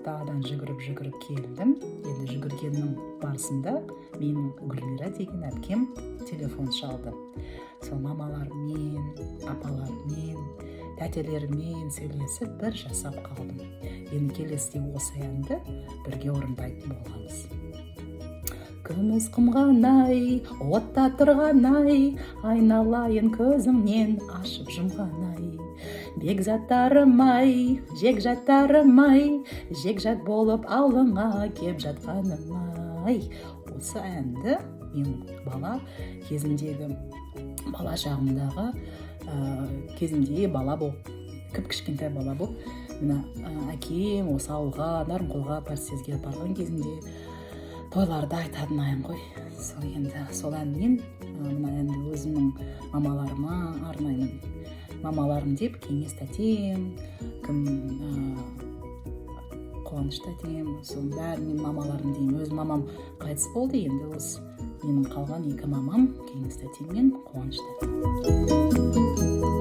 даладан жүгіріп келдім. Енді жүгіргеннің барысында менің Гүлмира деген әпкем телефон шалды. Сол мамалармен, апалармен, тәтелермен сөйлесіп бір жасап қалдым. Енді келесіде осы әнді бірге орындайтын боламыз. Күміс құмғанай, отта тұрғанай, айналайын көзімнен ашып жұмғанай. Бекзаттарым-ай, жекжаттарым-ай, жекжат болып аулыңа кеп жатқаным-ай. Осы әнді мен бала шағымдағы кезімде бала болып, кішкентай бала болып, мына әкем осы ауылға, Нарынқолға, Парсезге барған кезінде тойларда айтатын ән ғой. Сол әнмен мына әнді өзімнің мамаларыма арнаймын. Мамаларым деп кеңес тәтем, Қуаныш тәтем, сол бәрі мен мамаларым деймін. Өз мамам қайтыс болды, енді осы менің қалған екі мамам, кеңес тәтем мен Қуаныш тәтем.